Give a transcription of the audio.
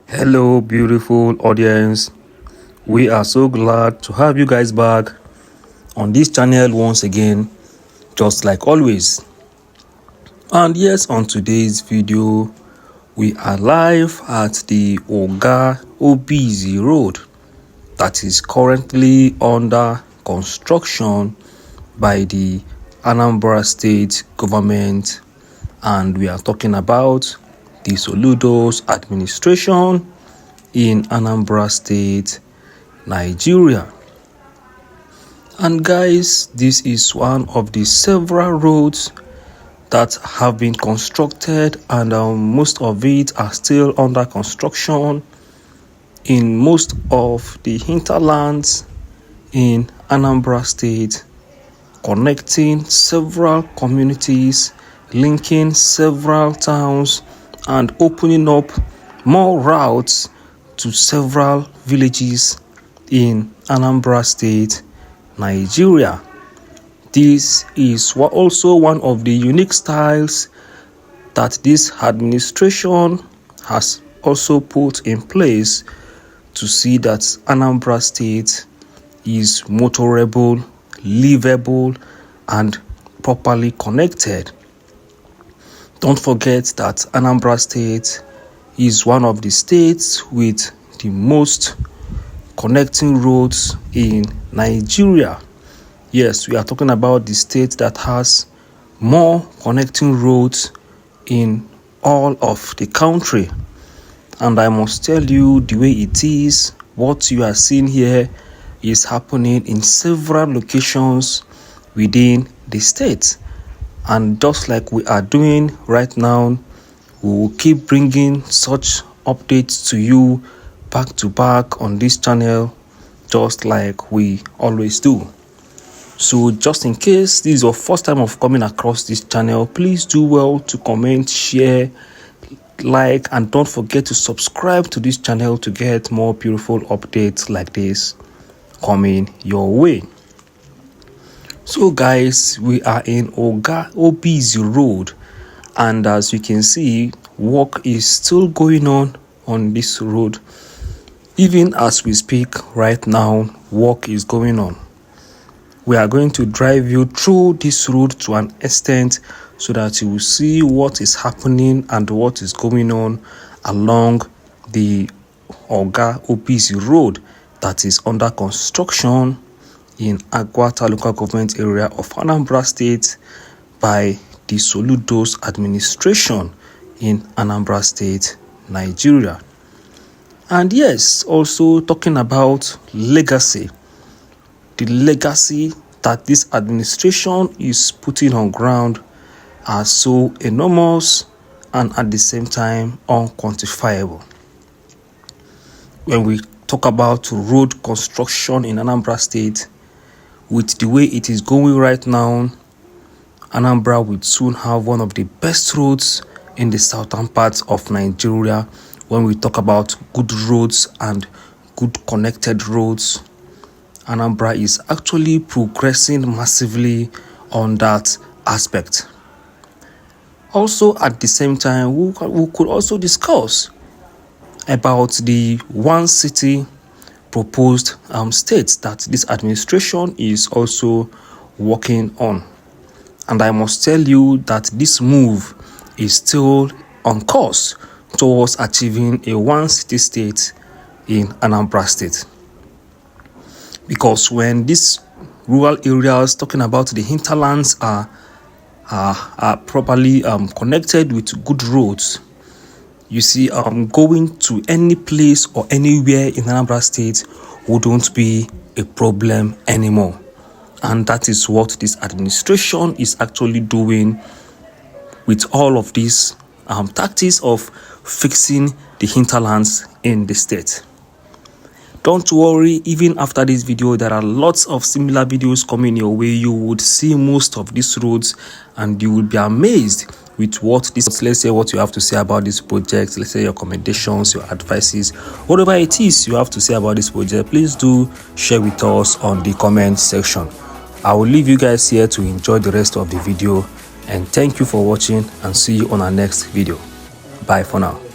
Hello, beautiful audience. We are so glad to have you guys back on this channel once again, just like always. And yes, on today's video, we are live at the Uga-Obizi road that is currently under construction by the Anambra state government, and we are talking about the Soludo'S administration in Anambra state, Nigeria. And guys, this is one of the several roads that have been constructed, and most of it are still under construction in most of the hinterlands in Anambra state, connecting several communities, linking several towns, and opening up more routes to several villages in Anambra state, Nigeria. This is also one of the unique styles that this administration has also put in place to see that Anambra state is motorable, livable, and properly connected. Don't forget that Anambra state is one of the states with the most connecting roads in Nigeria. Yes, we are talking about the state that has more connecting roads in all of the country. And I must tell you, the way it is, what you are seeing here is happening in several locations within the state. And just like we are doing right now, we will keep bringing such updates to you back to back on this channel, just like we always do. So just in case this is your first time of coming across this channel, please do well to comment, share, like, and don't forget to subscribe to this channel to get more beautiful updates like this coming your way. So guys, we are in Uga-Obizi road, and as you can see, work is still going on this road. Even as we speak right now, work is going on. We are going to drive you through this road to an extent so that you will see what is happening and what is going on along the Uga-Obizi road that is under construction in Agwata local government area of Anambra state by the Soludo'S administration in Anambra state, Nigeria. And yes, also talking about legacy, the legacy that this administration is putting on ground are so enormous and at the same time unquantifiable. When we talk about road construction in Anambra state, with the way it is going right now, Anambra will soon have one of the best roads in the southern parts of Nigeria. When we talk about good roads and good connected roads, Anambra is actually progressing massively on that aspect. Also, at the same time, we could also discuss about the one city proposed states that this administration is also working on. And I must tell you that this move is still on course towards achieving a one city state in Anambra state. Because when these rural areas, talking about the hinterlands, are properly connected with good roads, you see, going to any place or anywhere in Anambra state wouldn't be a problem anymore. And that is what this administration is actually doing with all of these tactics of fixing the hinterlands in the state. Don't worry, even after this video, there are lots of similar videos coming your way. You would see most of these roads and you will be amazed with what this, let's say, what you have to say about this project. Let's say your commendations, your advices, whatever it is you have to say about this project, please do share with us on the comment section. I will leave you guys here to enjoy the rest of the video, and thank you for watching, and see you on our next video. Bye for now.